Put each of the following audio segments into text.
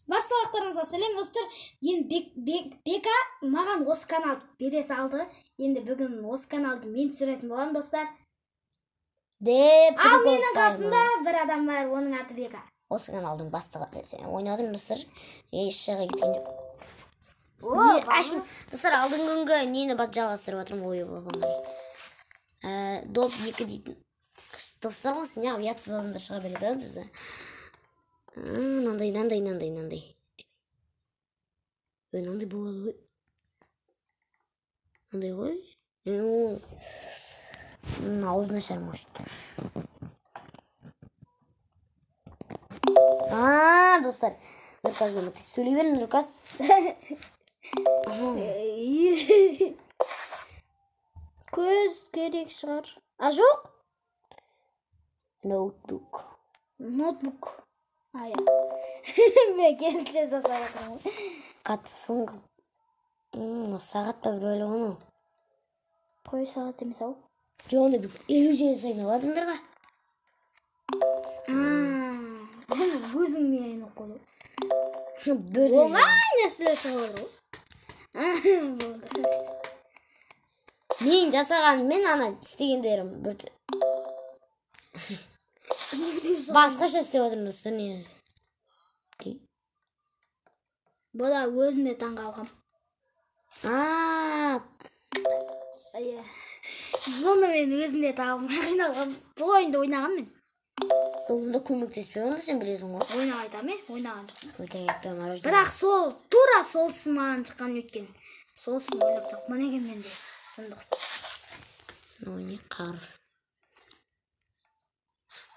Баршалықтарыңызға сәлем достар. Енді Бека маған осы каналды бере салды. Енді бүгін осы каналды мен түсіретін боламын достар. Ал менің қасымда бір адам бар, оның аты Бека. Осы каналдың бастығы десе. Ойнадым достар. Ешқайда кеткен жоқ. Ашын достар, алдыңғы күнгі нені жалғастырып отырмын, ойы болғандай. Доп 2 дейтін. Достар болсын, неғып ятсыз адамдар шыға береді дізі. Нандай. Нандай болады ғой. Нандай ғой. Аузына шармашты. Достар. Нұрказ көмекті. Сөйлей берін, Нұрказ. Көз керек шығар. Жоқ? Ноутбук. Ая. Мен келінше жасағатырмын. Қатысың. Сағат па бір өлі оны? Қой сағат емес ау? Жоғында бір 50 жері сайын аладыңдарға. Өзің не айны қойды? Оңай нәрселер шығады ғой. Мен жасаған, мен ана істегендерім басқаша істеп отырмын достар, негізі. Бұда өзіме таңғалғам. Бұны мен өзінде тағым бұл ойынды ойнағам мен. Онда көмектеспей, онда сен білесің ғой. Ойнақ айтам, ойнаған жоқ. Өтірік айтпай мороженое. Бірақ тура солсын маған шыққан өткен. Солсын ойлап тапқан екен менде. Жындықсыз. Не қар.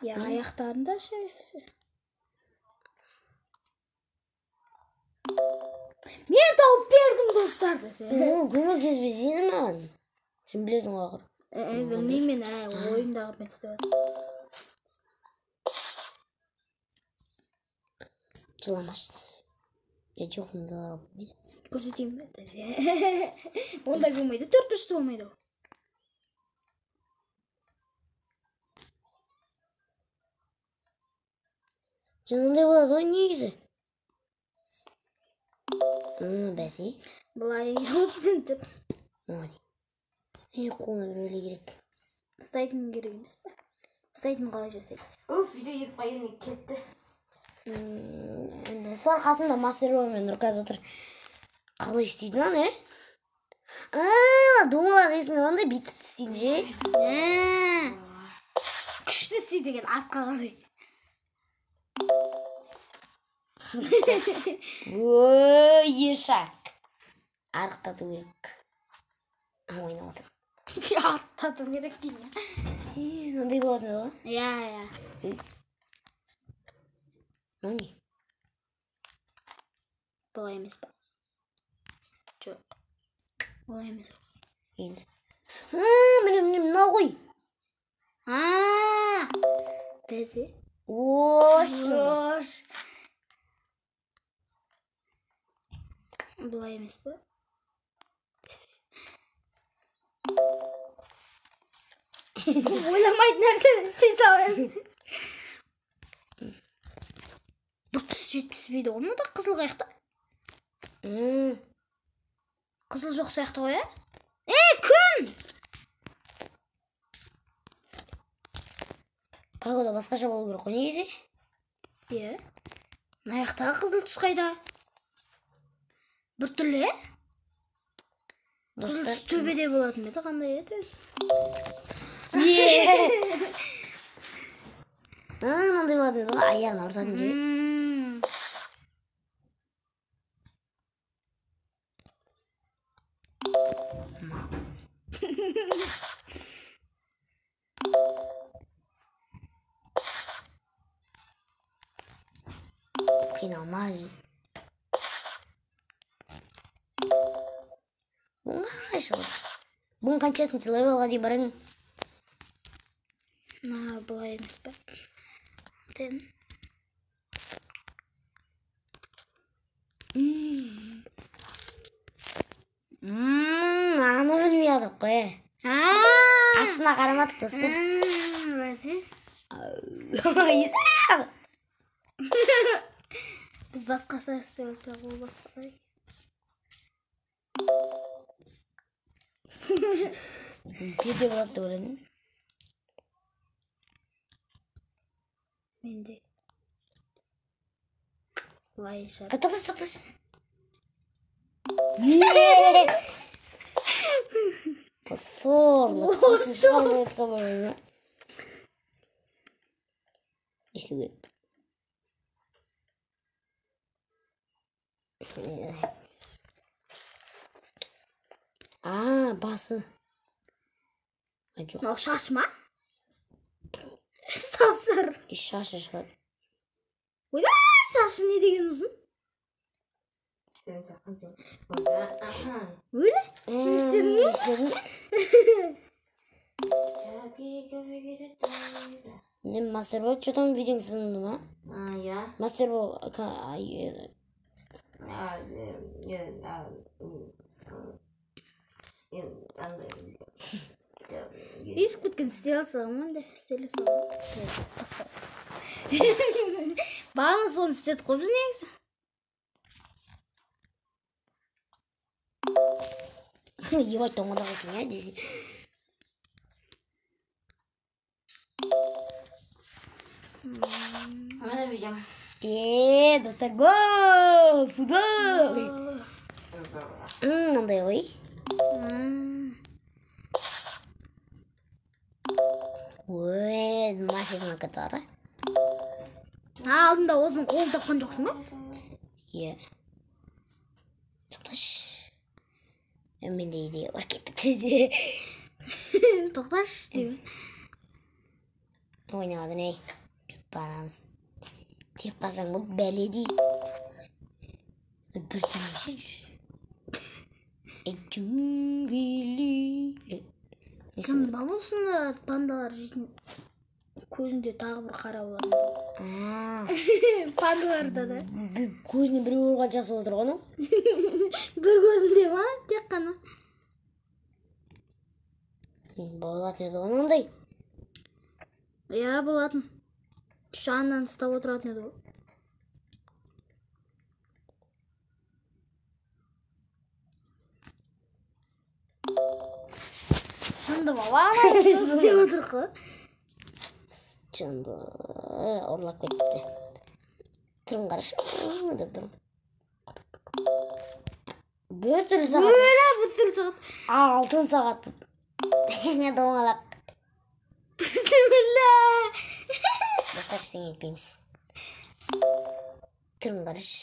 Аяқтарында шайысы. Мен тауып бердім достар десе. Көмектеспесің маған. Сен білесің ғой ақыр. Білмеймін, ойымдағы мен істеп отыр. Жыламашсыз. Жоқ, мұнда болмайды. Көрсетейін бе? Ондай болмайды, 4-3 болмайды. Жаңағындай болады ғой негізі. Бәсе. Бұлай өтсін тұр. Қолына бір өлі керек. Ұстайтын керек емес пе? Ұстайтын қалай жасайды? Видео едіп қайын кетті. Достар, қасында мастер мен Нұрказ отыр. Қалай істейді ана, домалақ есіңе ондай битіп істейді же. Күшті істейді деген атқа қарай. Ешак. Арықтату керек. Ойнап отыр. Арықтату керек деймін. Мынандай болады ғой? Иә. Не? Бұлай емес па? Жоқ. Бұлай емес па? Енді. Мына ғой. Бәзе? Ош. Бұлай емес па? Ойламайды нәрсені істей салайын. Бір түс жетпіспейді оны да қызыл қаяқта. Қызыл жоқ сияқты ғой, күн! Погода басқаша болу керек қой негізі. Аяқтағы қызыл түс қайда? Бір түрлі, Қызыл түс төбеде болатын беді, қандай еді өзі? Мынандай болады еді ғой, аяғын ұртатын же. Қиналма же. Бұның қай шығыр? Бұның қаншасыншы левелға дейін бар едің? Бұлай емес па? Аны білмейдік қой. Астына қарамадық достар. Бәсе? Есақ! Біз басқаша істеп отыр ол басқа. Перде болады деп ойладым. Менде. Вай шар. Тоқташ. Сорлы. Сорлы. Есту керек. Басы. Жоқ. Мынау шаш ма? Сап-сары. Шашы шығар. Ойбай, шашы не деген ұзын? Öyle? İstedin mi? Ne Masterball çoğundan video sınırdı mı? Ya. Masterball İlk bitkin isteyel sağımın da isteyel sağımın. Басқа. Бағана соны істедік қой біз негізі. Ебать, там надо меня здесь. Mana видео. Достар, гол! Футбол! Мындай ой. Ой, машина катады. Алдында өзің қол тапқан жоқсың ба? Иә. Тоқташ. Менде идея бар кеттік тізе. Тоқташ деп. Ойнадың ей. Бит барамыз. Теп қалсаң бұл бәле дей. Бір түнеше жүз. Джунгили. Кім ба болсында пандалар жейтін көзінде тағы бір қара болады. Пандаларда да. Көзіне біреу ұрған жақсы отырған ол. Бір көзінде ма? Тек қана. Болатын еді ғой ондай. Иә, болатын. Жанынан ұстап отыратын еді ғой. Шынды баба істеп отыр ғой. Шынды ұрлап кетті. Тұрын қарашы деп тұрым. Бір түрлі сағат. Бір түрлі сағат. Алтын сағат. Не доңалақ. Бісміллә. Достар ештеңе етпейміз. Тұрын қарашы.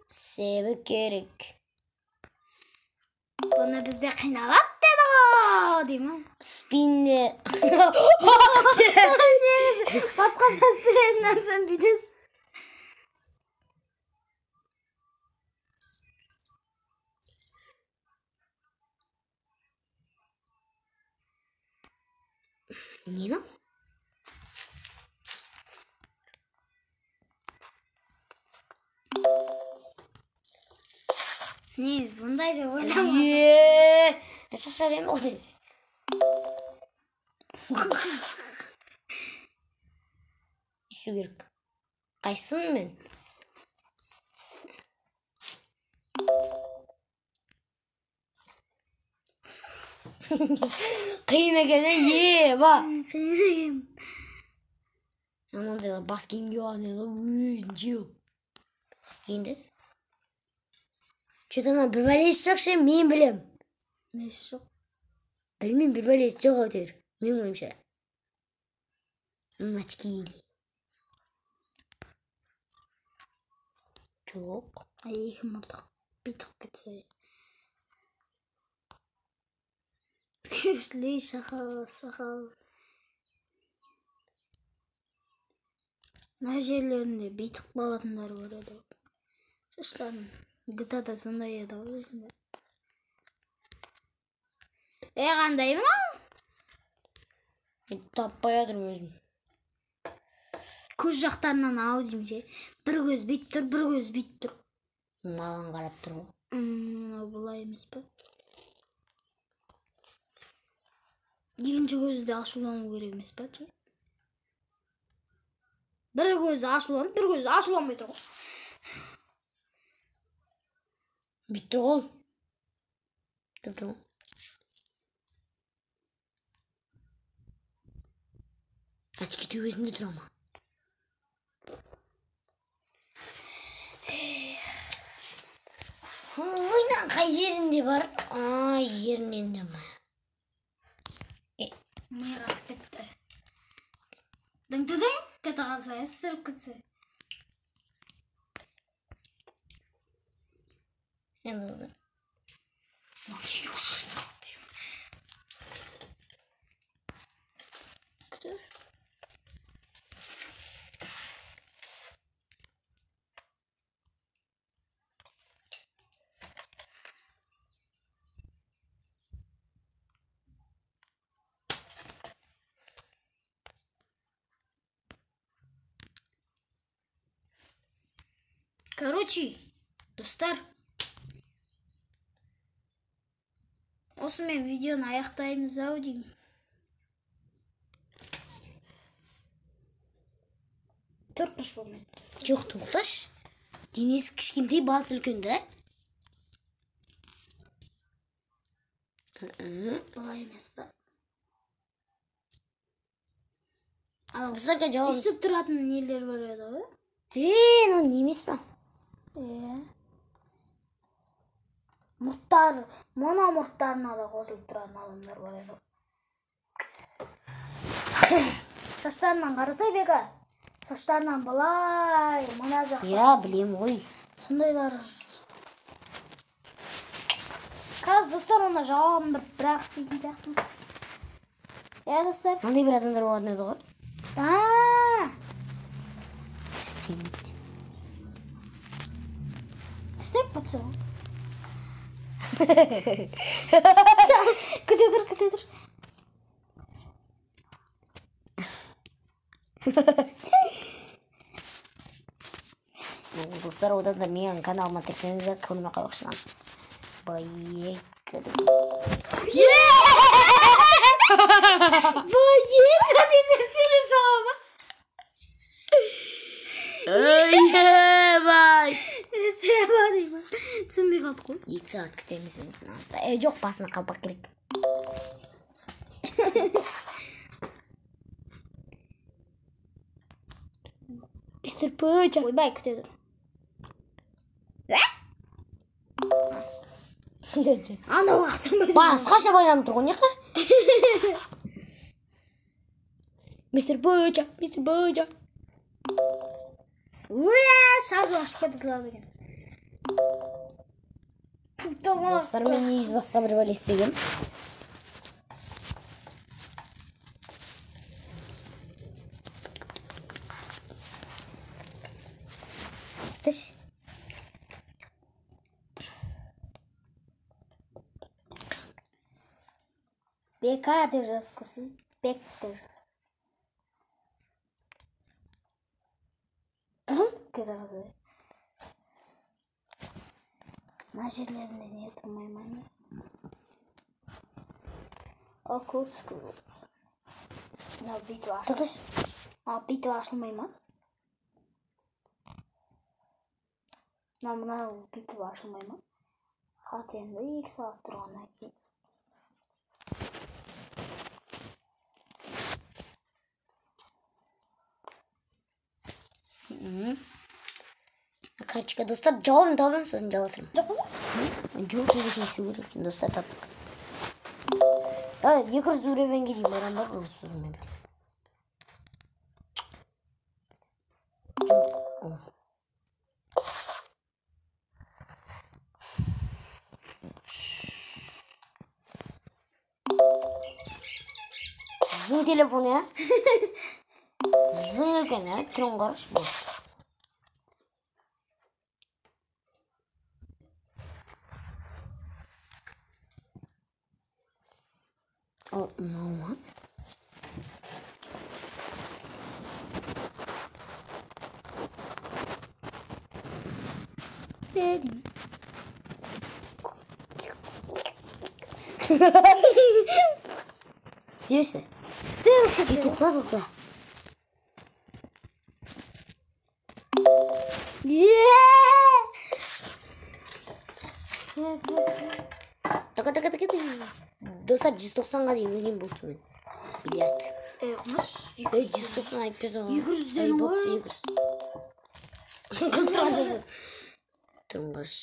Себі керек. Бұны бізде қиналат деді ғой, деймі? Спиннер. Басқа шастыретін нәрсен бүйдес. Не ну? Нез, бұндай деп ойламадым. Шаша бен ол десе. Ису керек. Қайсын мен? Қиын екен, ба. Қиын екен. Анандайла бас киімге алған жеу. Енді? Что-то бір бәлесі жоқ ше, мен білем. Несі жоқ? Білмейм, бір бәлесі жоқ өтер. Мен ойымша. Мачкили. Жоқ. Екі мұртық битіп кетсе. Көшілей сақал. Мына жерлерінде битіп қалатындар бар еді. Шашларын GTA-да сондай еді ғой есімде. Қандай мынау? Таппай жатырмын өзім. Көз жақтарынан ау деймін ше. Бір көз бүйтіп тұр, бір көз бүйтіп тұр. Маған қарап тұр ғой. Бұлай емес па? Екінші көзді ашулану керек емес па? Bir gözü açılanıp bir gözü açılanmay turgu. Bitti ol. Dur. Kaç gidiyor özünde dur ama. Oynan kay yerinde var. Ay yerinde mi? Mırat gitti. Dın kata kalsa estir kıtsı. Yalnızdır. Bak yoksa ne atıyor. Dur. Короче, достар. Осымен видеоны аяқтаймыз ау деймін. Төртміш болмайды. Жоқ тоқташ. Денесі кішкентай басы үлкен да. Бұлай емес па? Достарға жауап. Үстіп тұратын нелер бар еді ғой? Ну немес па? Мұрттар, мона мұрттарына да қосылып тұратын адамдар бар еді. Шаштарынан қарасай бека. Шаштарынан былай, мына жақта. Білем ғой. Сондайлар. Қазір достар, ona жауабын бір-ақ істейтін сияқтымыз. Достар. Мындай бір адамдар болатын еді ғой. Істеп бұтса. Күте тұр. Достар, одан да менің каналыма тіркеліңіздер, көңіліме қайықшынан. Байеккадым. Байекка десе стилі сауабы. Бай. Сәба деймін. Түсінбей қалды қой. 2 saat күтеміз. Жоқ, басына қалпақ керек. Мистер Пыча. Ойбай, күте тұр. Ана уақытын Басқаша байланып тұр ғой, неқі? Мистер Пыча. Шаржы ашып кетіледі екен. Достар, мен негіз басқа бір бәле істегем. Істеш. Бека деп жазып көрсей. Бек деп жазып. Кете қазай. Мына жерлерінде не тұрмаймын. Окулску. Мына бүйтіп ашылмай. Бүйтіп ашылмай ма? Мына бүйтіп ашылмай ма? Хат енді 2 saat тұрғаннан кейін. Карточка, достар, жауабын табын сосын жалғастырым. Жоқ болса? Жоқ жегесін су керек, достар, таптық. 200 уровенге дейін барам бар, бұл сөзімен бітем. Зың телефон, я? Зың екен, я? Түрін қараш бұл. No. Dedim. Diyorsun. Ссылка. Tukla. Taka. Dostlar 190'a дейін өлген болсын мен. Миллиард. Кумаш. 190 айтпаса. 200'ден ғой. 200. Тұрыңғаш.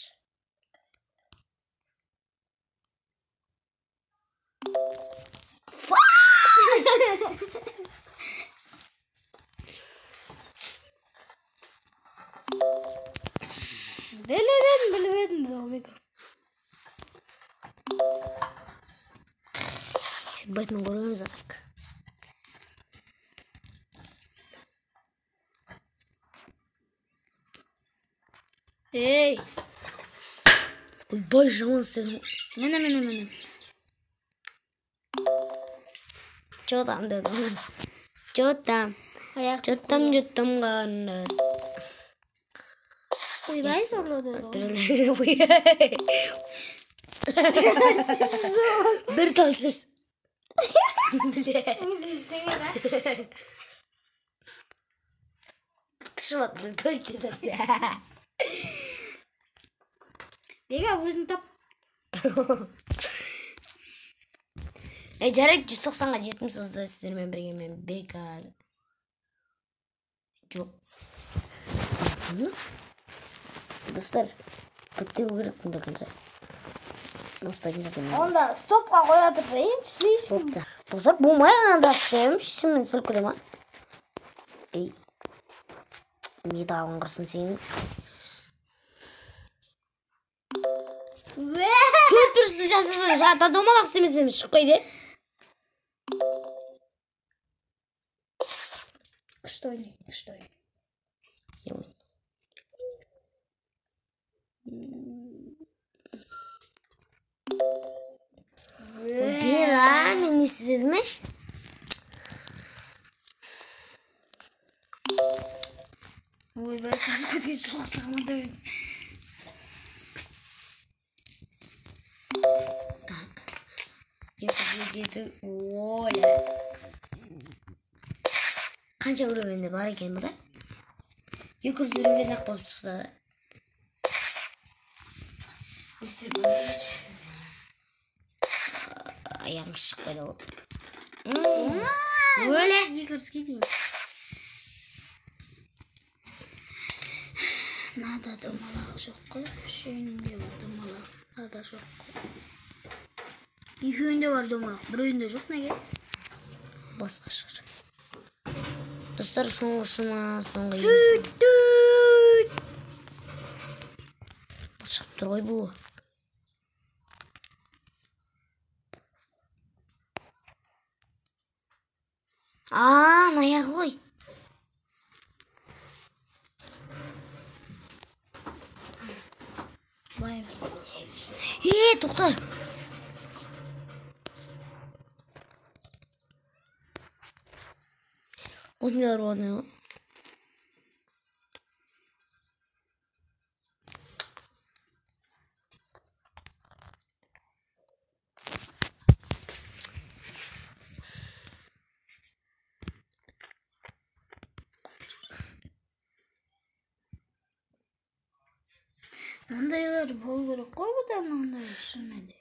Білмедім. Бэтмен көргеніміз атақ. Ей, Ойбай жаман істедің. міне. Чотам дедім. Чотам қарындас. Ойбай сорлады. Bir talsız. Kışmadım tölke dası. Дега өзін тап. Жарек 190'a жетімсізді сіздермен бірге мен бекар. Жоқ. Достар, бітіру керек мұнда қанша. Онда стопқа қоя тұрсайын, шлейшін. Достар, болмай ғанда түсемін, шымен сүлкіде ма? Ей, медалын құрсын сенің. Төрт жасысын жата домалақ істемесеміз шықпайды. Күшті ойнайды. Мен естісіз ме? Ойбай, сіз көткен шығымында өз. Жеті, оля. Қанша өрөменде бар екен бұда? 200 өрөмен ақ болып шықса да. Аяғың шықпайды ол. Өлі. 200-ге дейін. Нада домалағы жоқ қой. Үшеуінде бар домалақ. Нада жоқ қой. Екеуінде бар домалақ. Біреуінде жоқ неге? Басқа шығыр. Достар, соңғы Түт. шығып тұр ғой бұл. Аяғы ғой. Байырыз. Тоқта. Осындайлар болғаны ғой. Ондайлар болу керек қой бұдан ондай шынымен де.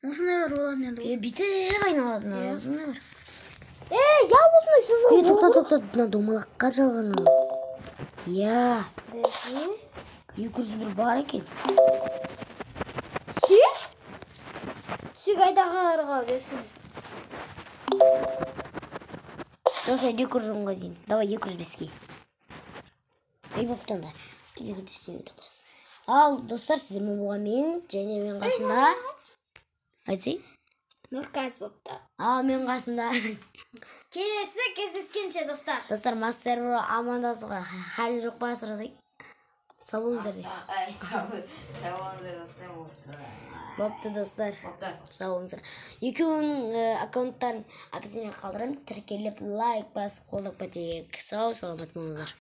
Осындайлар болады енді. Бүйтіп айналадың осындайлар. Я осындай сөз Тоқта, мына домалаққа жалғаны. Я. 201 бар екен. Сүйік айдағарға берсін. Достар, 200-ға дейін. Давай 205-ке. Ей боптан да. 200-ге тоқта. Ал, достар, сіздермен болған мен, және мен қасында. Айтсай? Нұрказ бопта. Ал, мен қасында. Келесі кездескенше, достар. Достар, мастер бұра амандасыға хәлі жоқ ба сұрасай. Сау болыңыздар де. Сау болыңыздар достар. Бопты достар. Сау болыңыздар. Екеуінің аккаунттарын описание қалдырам. Тіркеліп лайк басып қолдап кетейік. Сау, саламат болыңыздар.